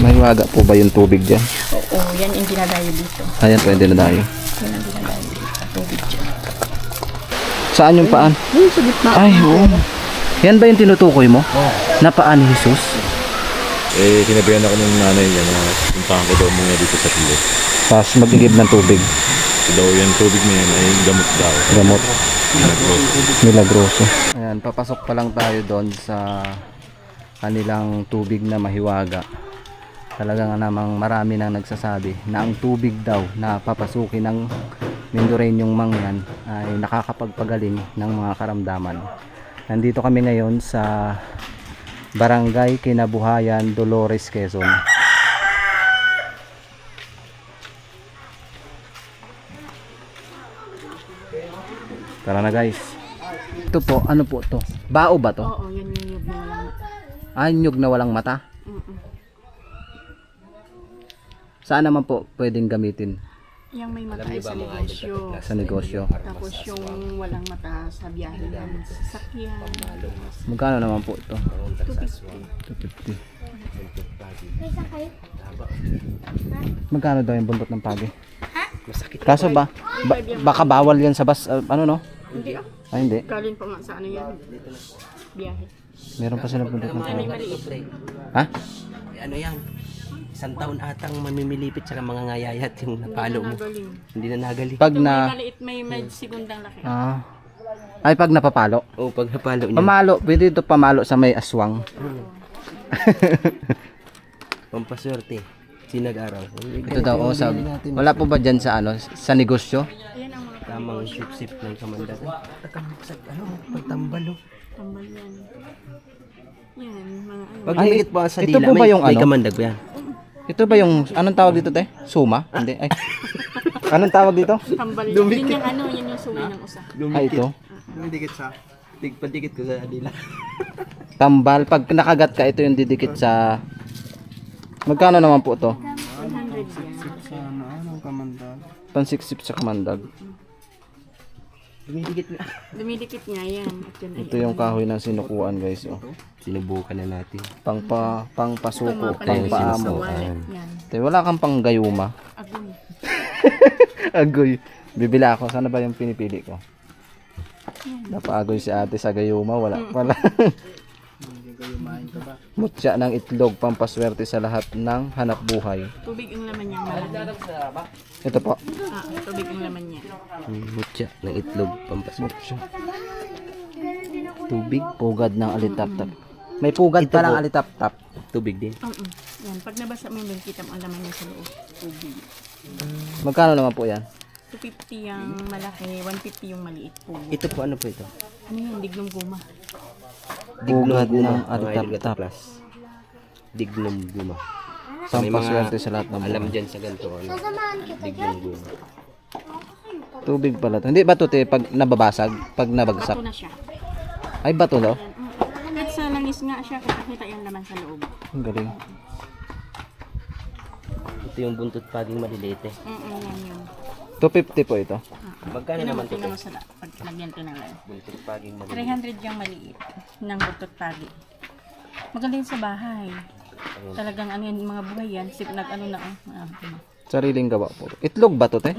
Mahiwaga po ba yung tubig dyan? Oo, yan yung dinadayo dito. Ayan, pwede na tayo. Yan ang dinadayo dito. Tubig dyan. Saan yung paan? Ay, sa gitna. Ay, oo. Yan ba yung tinutukoy mo? Na paan ni Jesus? Eh, kinabayan ako ng nanay niya na puntahan ko daw muna dito sa pilo. Tapos mag-igib ng tubig. So daw yung tubig na yan ay gamot daw. Gamot. Milagroso. Milagroso. Ayan, papasok pa lang tayo doon sa kanilang tubig na mahiwaga. Talaga nga namang marami nang nagsasabi na ang tubig daw na papasukin ng Mindoreñong mangyan ay nakakapagpagaling ng mga karamdaman. Nandito kami ngayon sa Barangay Kinabuhayan, Dolores, Quezon. Tara na guys. Ito po, ano po to? Bao ba to? Oo, yan yung nyug na walang mata. Ay, nyug na walang mata? Saan naman po pwedeng gamitin? Yung may mata ay sa negosyo. Sa negosyo. Tapos yung walang mata sa biyahe ng sasakyan. Magkano naman po ito? 250. 250. Magkano daw yung buntot ng pagi? Kaso baka bawal yan sa bus, ano no? Hindi ah. Ay hindi. Galing pa nga sa ano yan. Biyahe. Meron pa sila buntot ng May pagi. maliit. Ha? Ano yan? Isang taon atang mamimilipit sa mga ngayayat yung napalo mo. Nagaling. Hindi na nagali. Pag Ito may na maliit, may segundang laki. ay pag napapalo. O pag napalo niya. Pamalo, pwede ito pamalo sa may aswang. Pampaswerte. Sinag-araw. Ito daw oh, sabi. Wala po ba diyan sa ano, sa negosyo? Ayan ang mga Tamang sip-sip ng kamandag. Takamagsak, ano, pagtambal o. tambal yan. Yan, mga ano. Pag Ay, lumikit pa sa ito dila, po ba yung may ano? kamandag ba yan? Ito ba yung anong tawag dito te? Suma? Hindi. Ay. Anong tawag dito? Tambal yan. Yun yung ano, yun yung suwi ng usa. Ay ito. Lumikit sa, padikit ko sa dila. Tambal. Pag nakagat ka, ito yung didikit sa... Magkano naman po to? 100 yan. Pansiksip sa kamandag. Lumikit na. Dumidikit nga yan. At yan ay Ito yung kahoy na sinukuan guys. Oh. Sinubukan na natin. Pangpasuko, mga panalinis sa pangpaamo. wallet. Yan. Te, wala kang panggayuma. Agoy. Agoy. Bibila ako. Sana ba yung pinipili ko? Napaagoy si ate sa gayuma. Wala pala. Mutya ng itlog. Pampaswerte sa lahat ng hanap buhay. Tubig ang laman niya. Malaki. Ito po. Tubig ang laman niya. Mutya ng itlog, pampaswerte. Mutya. Tubig. Pugad ng alitap-tap. May pugad Ito pa ng po. alitap-tap. Tubig din. Yan. Pag nabasa mo yun, kita mo ang laman niya sa loob. Tubig. Magkano naman po yan? 250 yung malaki, 150 yung maliit po. Ito po, ano po ito? Ano yun? Dignum guma. Pugad ng mga alitap-tap. plus. Dignum guma. May mga Pampaswerte sa lahat ng alam buhay. dyan sa ganito. Ano? Dignum guma. Tubig pala to. Hindi ba to te pag nababasag? Pag nabagsak? Bato na siya. Ay bato daw? Kahit sa langis nga siya, kakita yung laman sa loob. Ang galing. Ito yung buntot paging maliliit eh. Yan yun. 250 po ito. Magkano naman ito? Tingnan mo sa pag lagyan ko ng live. Buntot paging maliliit. 300 yung maliit ng butot pagi. Maganda yun sa bahay. Talagang ano yan, mga buhay yan. Nag-ano na Sariling gawa po. Itlog ba to te?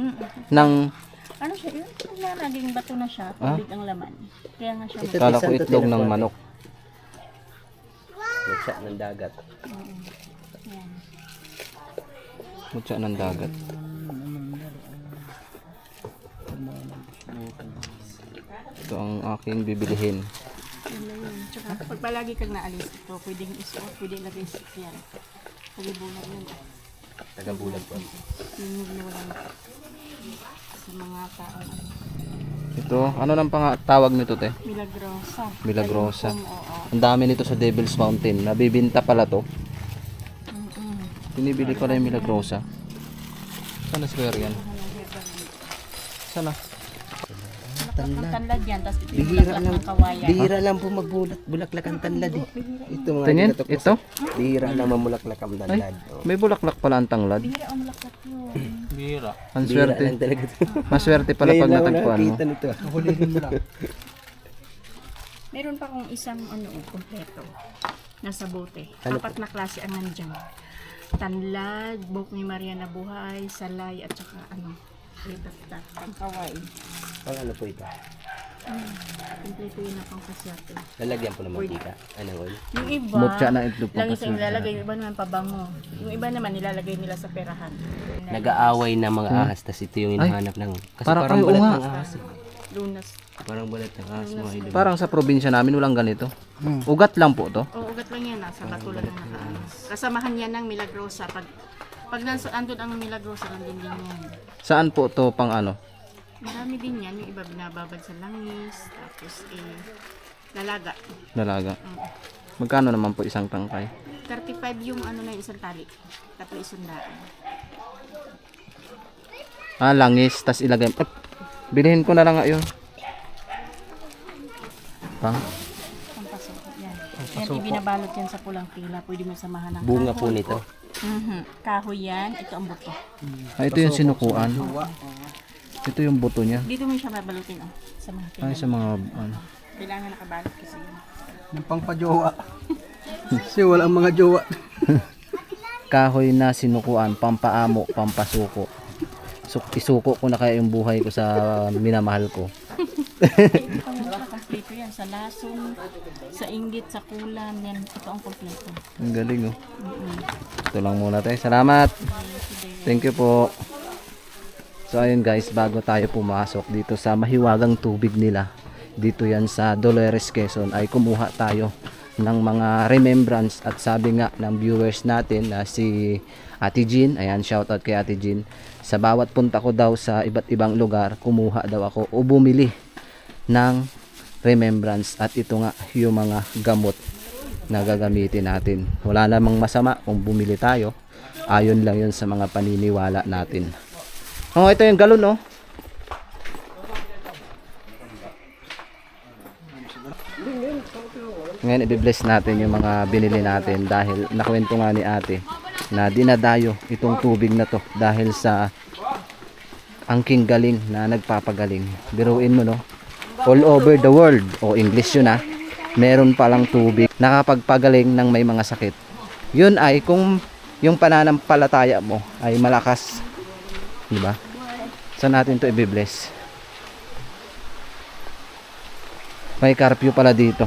Nang ano siya yun? Naging bato na siya. Tubig ang laman. Kaya nga siya Ito, kala ko Santo itlog ng Telephone. manok. Mutya ng dagat. yan. Mutya ng dagat. Ito ang aking bibilihin. Yun na yun. Tsaka pag palagi kang naalis ito, pwedeng isuot, pwedeng lagay sa yan. Pag-ibulag yun. Tagabulag po. Yung na walang sa mga tao. Ito, ano nang tawag nito te? Milagrosa. Milagrosa. Oo. Ang dami nito sa Devil's Mountain. Nabibinta pala to. Binibili ko na yung Milagrosa. Sana square yan? Sana? Ang tanlad yan, tapos ito yung Bihira bulaklak lang. ng kawayan. Bihira lang po magbulaklak ang tanlad eh. Ito mga Tingin, dito po. ito? Bihira lang mamulaklak ang Ay, tanlad. Oh. may bulaklak pala ang tanglad. Bihira ang bulaklak yun. Ang Bihira swerte. lang talaga ito. Maswerte pala pag natagpuan mo. Nakita nito. Meron pa akong isang ano, kompleto. Nasa bote. Ano Apat na klase ang nandyan. tanlad, buhok ni Maria na buhay, salay, at saka litat-tat, pangkaway. Pang ano po ito? Kompleto yun na pang kasyate. Lalagyan po ng mantika. Anong oil? Yung iba, Mutya na itlog langis ang pampaswerte. nilalagay, yung iba naman pabango. Yung iba naman nilalagay nila sa perahan. Nag-aaway na mga ahas, tas ito yung hinahanap ng... Kasi Parang parang kayo balat nga. ng ahas. Lunas. Parang balat ng ahas mga idol. Parang sa probinsya namin walang ganito. Ugat lang po to. O, ugat lang yan, nasa katulad ng nakaanos. Kasamahan yan ng Milagrosa. Pag andun ang Milagrosa, nandun din yan. Saan po to pang ano? Marami din yan. Yung iba binababad sa langis, tapos lalaga. Dalaga. Magkano naman po isang tangkay? 35 yung na yung isang tali. Tatlo isang daan. Langis, tas ilagay. Bilhin ko na lang ngayon. Pang Pampasok. Yan. Yan, ibinabalot yan sa pulang tila. Pwede mo samahan ng Bunga po kahoy. nito. Kahoy yan. Ito ang buto. ito yung sinukuan. Ito yung buto niya. Dito mo siya babalutin sa mga tila. Sa mga ano. Kailangan nakabalot kasi yun. Yung pangpa-jowa. Kasi walang mga jowa. Kahoy na sinukuan, pampaamo, pampasuko. So, isuko ko na kaya yung buhay ko sa minamahal ko. Kompleto yan. Sa lason, sa inggit, sa kulam. Yan. Ito ang kompleto. Ang galing oh. Ito lang muna tayo. Salamat. Thank you po. So ayun guys, bago tayo pumasok dito sa mahiwagang tubig nila, dito yan sa Dolores, Quezon, ay kumuha tayo ng mga remembrance. At sabi nga ng viewers natin na si Ate Jean, ayan, shoutout kay Ate Jean, sa bawat punta ko daw sa iba't ibang lugar, kumuha daw ako o bumili ng remembrance. At ito nga yung mga gamot na gagamitin natin. Wala namang masama kung bumili tayo, ayon lang yun sa mga paniniwala natin. Oh, ito yung galon oh. Ngayon i-bless natin yung mga binili natin dahil nakwento nga ni ate na dinadayo itong tubig na to dahil sa angking galing na nagpapagaling. Biruin mo no, all over the world, o English yun meron palang tubig nakapagpagaling ng may mga sakit. Yun ay kung yung pananampalataya mo ay malakas, di ba? Saan natin to i-bless? May curfew pala dito.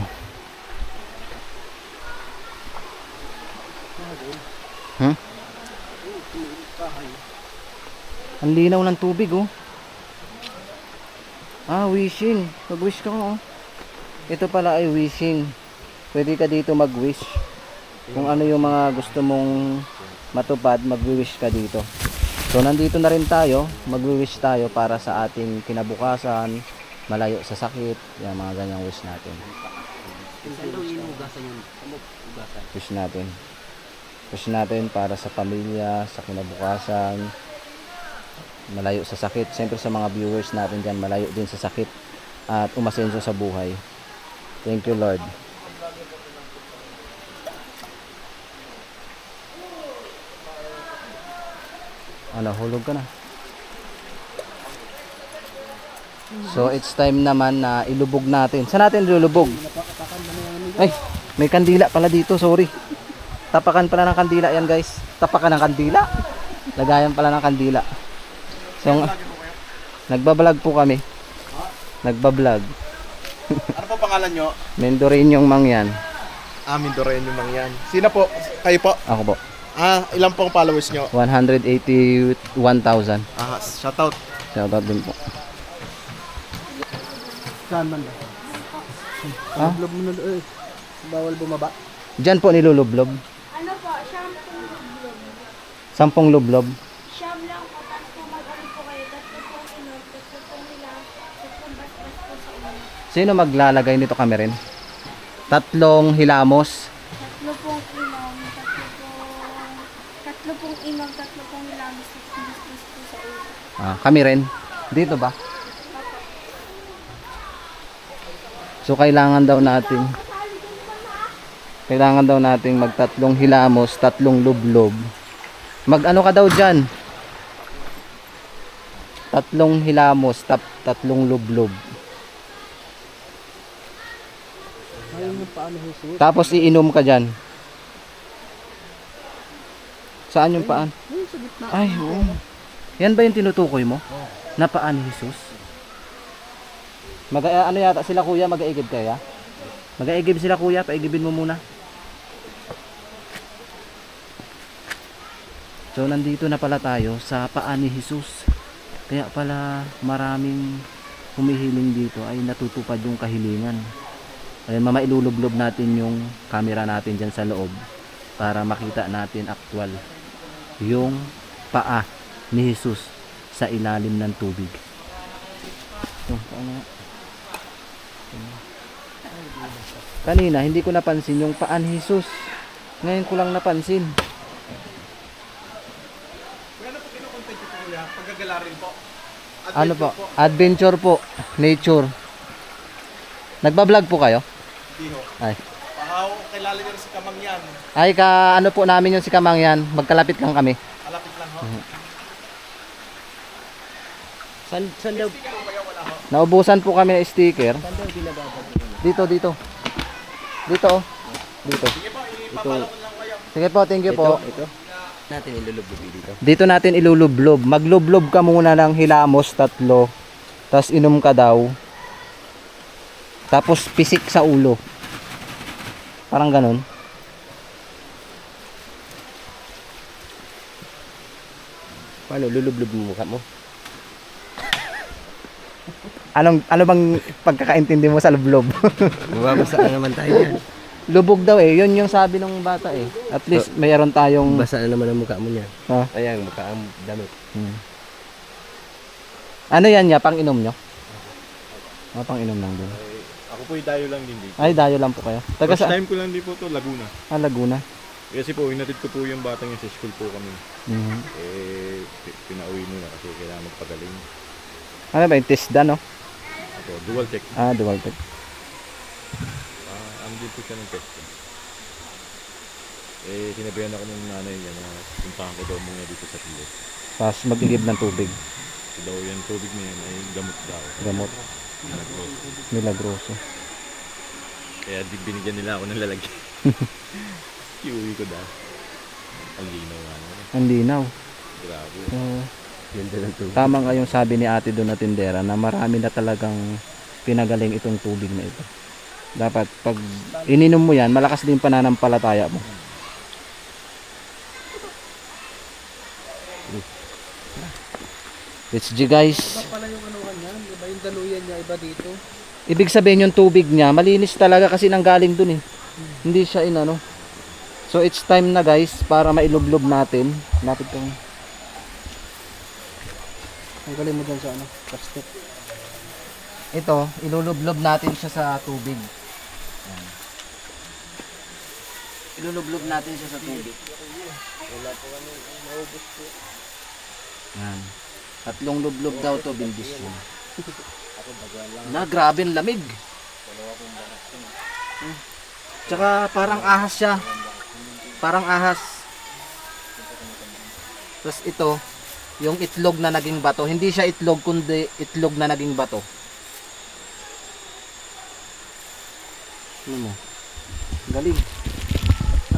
Ang linaw ng tubig oh. Wishing. Mag-wish ka oh. Ito pala ay wishing. Pwede ka dito mag-wish. Kung ano yung mga gusto mong matupad, mag-wish ka dito. So nandito na rin tayo, mag-wish tayo para sa ating kinabukasan, malayo sa sakit, yan mga ganyang wish natin. Wish natin. Wish natin para sa pamilya, sa kinabukasan, malayo sa sakit. Siyempre sa mga viewers natin dyan, malayo din sa sakit at umasenso sa buhay. Thank you Lord. Hulog ka na. So it's time naman na ilubog natin. Saan natin ilulubog? Ay, may kandila pala dito, sorry. Tapakan pala ng kandila yan guys. Tapakan ng kandila. Lagayan pala ng kandila. So, nagbablog po kami. Nagbablog. Ano po pangalan nyo? Mendorin yung mangyan. Mindoren yung mangyan. Sino po? Kayo po? Ako po. Ilang pong followers nyo? 181,000. Shoutout. Shoutout din po. Saan man? Lublob mo na doon. Bawal bumaba. Diyan po nilulublob. Ano po, shampoo lublob. 10 lublob. Siyam lang po, tapos po mag-ano po kayo, tatlo pong inom, tatlo pong hilang, tatlong basbas po sa ulo. Sino maglalagay nito kami rin? 3 hilamos. Tatlo pong inom, tatlo pong inom, tatlo pong hilang, tatlong basbas po sa ulo. Kami rin. Dito ba? So kailangan daw nating mag-3 hilamos, 3 lublob. Mag-ano ka daw diyan? 3 hilamos, 3 lublob. Tapos iinom ka diyan. Saan yung paan? Ayun, sa gitna. Ay, oo. Yan ba yung tinutukoy mo? Na paan ni Jesus? Ano yata sila kuya? Mag-aigib kaya? Mag-aigib sila kuya, paigibin mo muna. So nandito na pala tayo sa paan ni Jesus. Kaya pala maraming humihiling dito ay natutupad yung kahilingan. Ayun, mamailulublob natin yung camera natin dyan sa loob para makita natin actual yung paa ni Jesus sa ilalim ng tubig. Oh, paano nga? Kanina hindi ko napansin yung paa ni Jesus. Ngayon ko lang napansin. Ano po? Adventure po. Nature. Nagbablog po kayo? Hindi ho. Ay. Kilala niyo si Kamangyan. Ay, ano po namin yung si Kamangyan. Magkalapit lang kami. Alapit lang ho. Saan daw? Naubusan po kami ng sticker. Dito. Dito. Oh. Dito. Sige po, thank you po. Ito. Natin ilulubog dito. Dito natin ilulublob. Maglublob ka muna ng hilamos 3. Tapos inom ka daw. Tapos pisik sa ulo. Parang ganun. Paano lulublob mo mukha mo? Ano bang pagkakaintindi mo sa lublob? Mababasa na naman tayo yan. Lubog daw eh. Yun yung sabi ng bata eh. At least mayroon tayong... Basa na naman ang mukha mo niya. Ah. Ayan, mukha ang damit. Ano yan niya? Pang inom nyo? Pang inom lang din. Ako po dayo lang din dito. Ay, dayo lang po kayo. Taga First saan? time ko lang din po to, Laguna. Laguna. Kasi po, inatid ko po yung batang yung sa school po kami. Mhm. Pinauwi muna kasi kailangan magpagaling. Ano ba yung TISDA no? Ako, dual check. Dual tech. Andun po siya ng test. Sinabihan ako ng nanay niya na puntahan ko daw muna dito sa Pilo. Tapos mag-igib ng tubig. So daw yung tubig na yan ay gamot daw. Gamot. Milagroso. Kaya binigyan nila ako ng lalagyan. Iuwi ko daw. Ang linaw nga naman. Ang linaw. Grabe. Ganda ng tubig. Tama nga yung sabi ni ate doon na tindera na marami na talagang pinagaling itong tubig na ito. Dapat pag ininom mo yan, malakas din pananampalataya mo. Let's G guys. Iba pala yung anuhan niya. Iba yung daluyan niya. Iba dito. Ibig sabihin yung tubig niya, malinis talaga kasi nanggaling dun eh. Hindi siya inano. So it's time na guys para mailublob natin. Lapit kang. Ang galing mo dyan sa ano. Plastic. Ito, ilulublob natin siya sa tubig. Yan. Ilulublob natin siya sa tubig. Yan. 3 lublob daw to, bindisyon. Na, grabe ang lamig. Tsaka parang ahas siya. Parang ahas. Tapos ito, yung itlog na naging bato. Hindi siya itlog, kundi itlog na naging bato. Ano mo? Galing.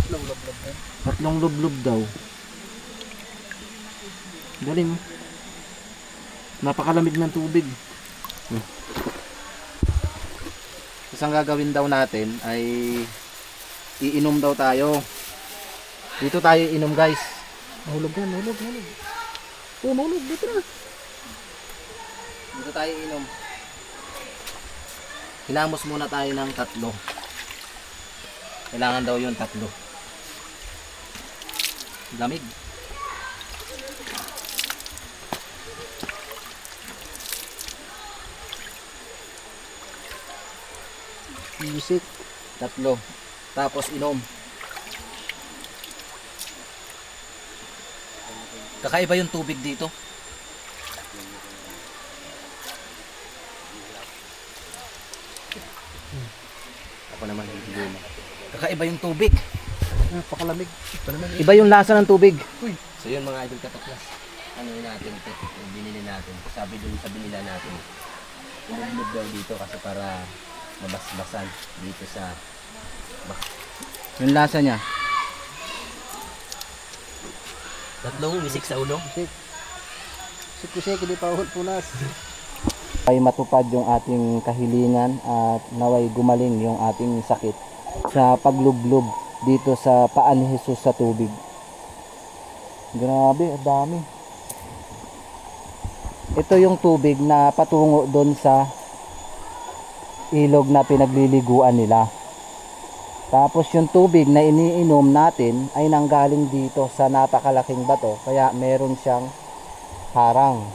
3 lublob daw. Galing. Napakalamig ng tubig. Tapos ang gagawin daw natin ay iinom daw tayo. Dito tayo inom guys. Mahulog yan. Mahulog. Oh, mahulog. Dito na. Dito tayo inom. Hilamos muna tayo ng 3. Kailangan daw yung 3. Lamig. Music. 3. Tapos inom. Kakaiba yung tubig dito. Ako naman hindi mo. Kakaiba yung tubig. Napakalamig. Iba yung lasa ng tubig. So yun mga idol kataklas. Ano yun natin ito? Yung binili natin. Sabi dun sa binila natin. Ilublob daw dito kasi para mabasbasan dito sa Yung lasa niya. Tatlong wisik sa ulo. Sikusik, hindi pa punas. Ay matupad yung ating kahilingan at naway gumaling yung ating sakit sa paglublob dito sa paa ni Jesus sa tubig. Grabe, ang dami. Ito yung tubig na patungo doon sa ilog na pinagliliguan nila. Tapos yung tubig na iniinom natin ay nanggaling dito sa napakalaking bato, kaya meron siyang harang.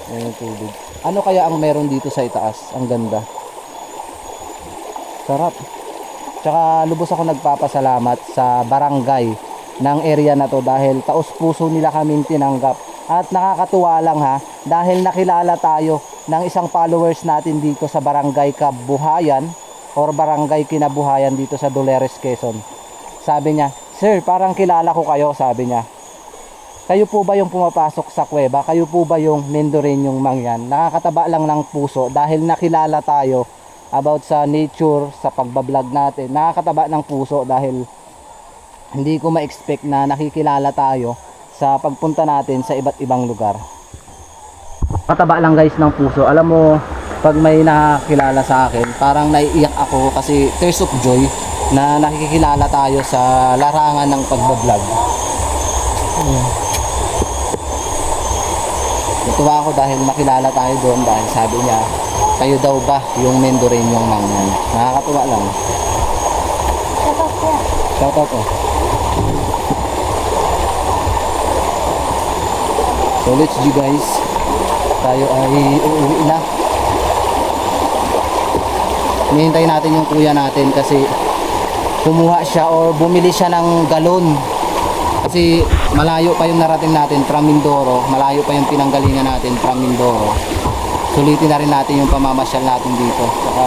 Ayan yung tubig. Ano kaya ang meron dito sa itaas? Ang ganda. Sarap. Tsaka lubos ako nagpapasalamat sa barangay ng area na to dahil taos puso nila kaming tinanggap. At nakakatuwa lang ha, dahil nakilala tayo ng isang followers natin dito sa barangay Kabuhayan or barangay Kinabuhayan dito sa Dolores, Quezon. Sabi niya, "Sir, parang kilala ko kayo," sabi niya. "Kayo po ba yung pumapasok sa kuweba? Kayo po ba yung Mendoreñong mangyan?" Nakakataba lang ng puso dahil nakilala tayo about sa nature, sa pagbablog natin. Nakakataba ng puso dahil hindi ko ma-expect na nakikilala tayo sa pagpunta natin sa iba't ibang lugar. Nakakataba lang guys ng puso. Alam mo, pag may nakakilala sa akin, parang naiiyak ako kasi tears of joy na nakikilala tayo sa larangan ng pagbablog. Natuwa ako dahil makilala tayo doon dahil sabi niya, kayo daw ba yung Mendoreñong mangyan? Nakakatuwa lang. Shoutout oh. So let's go guys. Tayo ay uuwi na. Hinihintay natin yung kuya natin kasi kumuha siya or bumili siya ng galon. Kasi malayo pa yung narating natin from Mindoro, malayo pa yung pinanggalingan natin from Mindoro. Sulitin na rin natin yung pamamasyal natin dito. Saka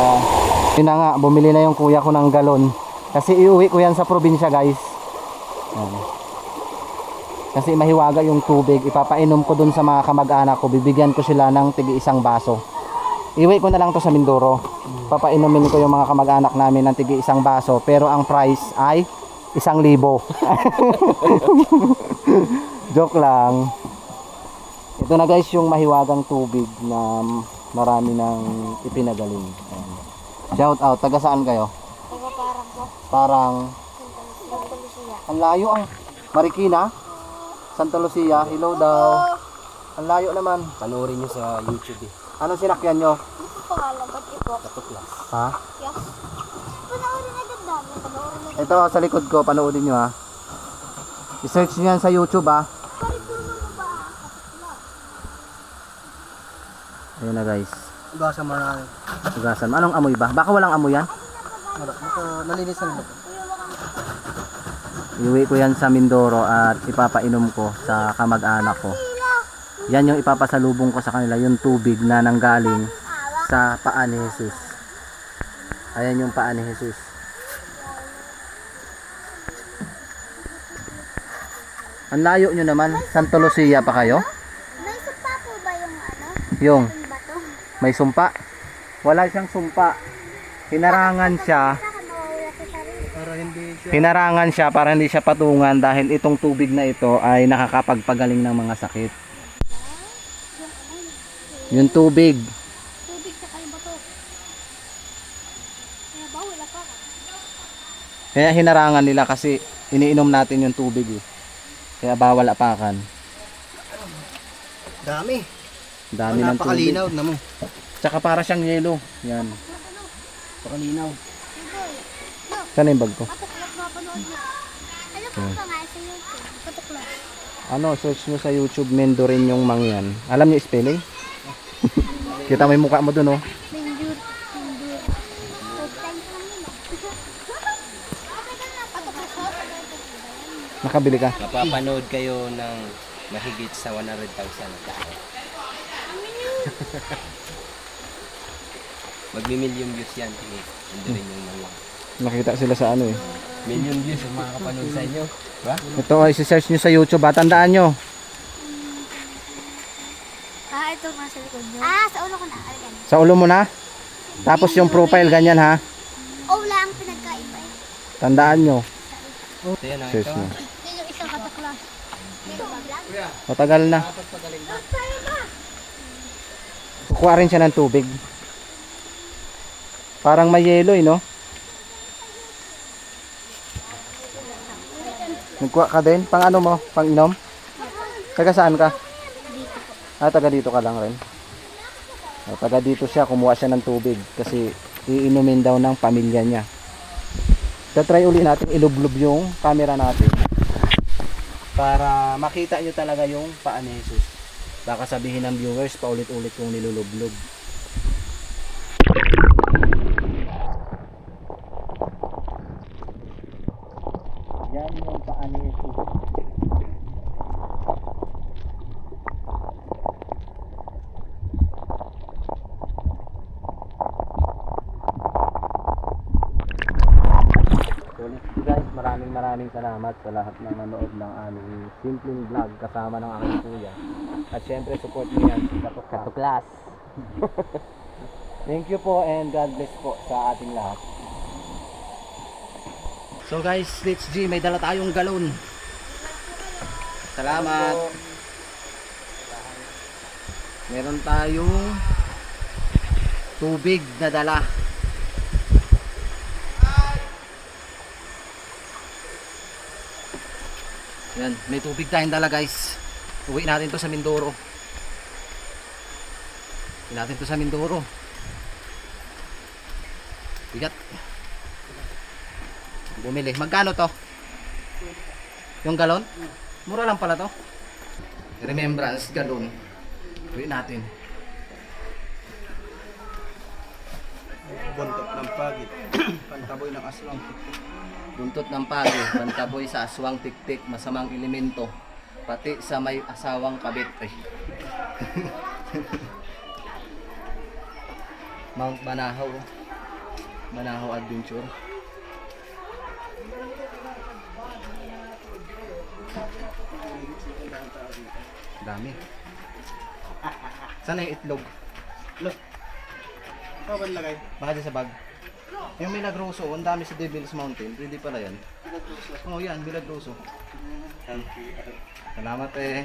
yun na nga, bumili na yung kuya ko ng galon. Kasi iuwi ko yan sa probinsya guys. Kasi mahiwaga yung tubig, ipapainom ko dun sa mga kamag-anak ko, bibigyan ko sila ng tig-isang baso. Iuwi ko na lang to sa Mindoro. Papainumin ko yung mga kamag-anak namin ng tig-isang baso, pero ang price ay 1,000. Joke lang. Ito na guys yung mahiwagang tubig na marami nang ipinagaling. Shout out, taga saan kayo? Taga parang po. Parang Santa Lucia. ang layo ang Marikina, Santa Lucia, hello daw. Ang layo naman. Panoorin nyo sa YouTube eh. Anong sinakyan nyo? Ano pangalan? Ba't ipok? Katuklas. Ha? Yes. Panoorin agad namin. Panoorin agad. Ito sa likod ko, panoodin nyo ha. I-search nyo yan sa YouTube ha. Ayun na guys. Gasa marami. Ugasan. Anong amoy ba? Baka walang amoy yan? Baka nalinis na nila. Iuwi ko yan sa Mindoro at ipapainom ko sa kamag-anak ko. Yan yung ipapasalubong ko sa kanila, yung tubig na nanggaling sa paa ni Jesus. Ayan yung paa ni Jesus. Ang layo nyo naman. Santa Lucia pa kayo? May sumpa po ba yung ano? Yung Yung bato? may sumpa. Wala siyang sumpa. Hinarangan siya. Saka mawawala sa sarili. Para hindi siya. Hinarangan siya para hindi siya patungan dahil itong tubig na ito ay nakakapagpagaling ng mga sakit. Yung tubig. Tubig saka yung bato. Kaya bawal ako. Kaya hinarangan nila kasi iniinom natin yung tubig eh. Kaya bawal apakan. Dami. Dami ng tubig. Napakalinaw na mo. Tsaka para siyang yelo. Yan. Napakalinaw. Saan yung bag ko? Patuklas mapanood niya. Ano po ba nga sa YouTube? Patuklas. Ano, search nyo sa YouTube Mendoreñong mangyan. Alam niyo spelling? Kita mo yung mukha mo dun oh. Mindur. Mindur. First time ko lang yun. Patuklas ho. Nakabili ka? Mapapanood kayo ng mahigit sa 100,000 na tao. Magmi-million views yan. Hindi rin yung mga Nakita sila sa ano eh. million views ang makakapanood sa inyo. Ba? Ito ay si-search nyo sa YouTube ha. Tandaan nyo. Ito nga sa likod niyo. Sa ulo ko na. Alikan. Sa ulo mo na. Tapos yung profile ganyan ha. Wala ang pinagkaiba eh. Tandaan nyo. Ito yan, Sis ito. niya. Yan yung isang kataklas. Dito ba, vlog? Matagal na. Kukuha rin siya ng tubig. Parang may yelo no? Nagkuha ka din? Pang ano mo? Pang inom? Taga saan ka? Taga dito ka lang rin. Taga dito siya, kumuha siya ng tubig kasi iinumin daw ng pamilya niya. Tatry uli natin ilublob yung camera natin para makita nyo talaga yung paa ni Jesus. Baka sabihin ng viewers paulit-ulit kong nilulublob. Yan yung paa ni Jesus. So guys, maraming salamat sa lahat ng nanood ng aming simpleng vlog kasama ng aking kuya. At syempre support niyo yan sa Katuklas. Thank you po and God bless po sa ating lahat. So guys, Rich G, may dala tayong galon. Salamat. Meron tayong tubig na dala. Yan, may tubig tayong dala guys. Uwi natin to sa Mindoro. Uwi natin to sa Mindoro. Bigat. Bumili. Magkano to? Yung galon? Mura lang pala to. Remembrance galon. Uwi natin. Buntot ng pagit. Pantaboy ng aswang. Buntot ng pagi, pantaboy sa aswang tiktik, masamang elemento, pati sa may asawang kabit. Ay. Mount Banahaw. Banahaw Adventure. Dami. Sana yung itlog? Ikaw ba nilagay? Baka dyan sa bag. Yung Milagroso, ang dami sa Devil's Mountain. Pwede pala yan. Oo, yan, Milagroso. Salamat eh.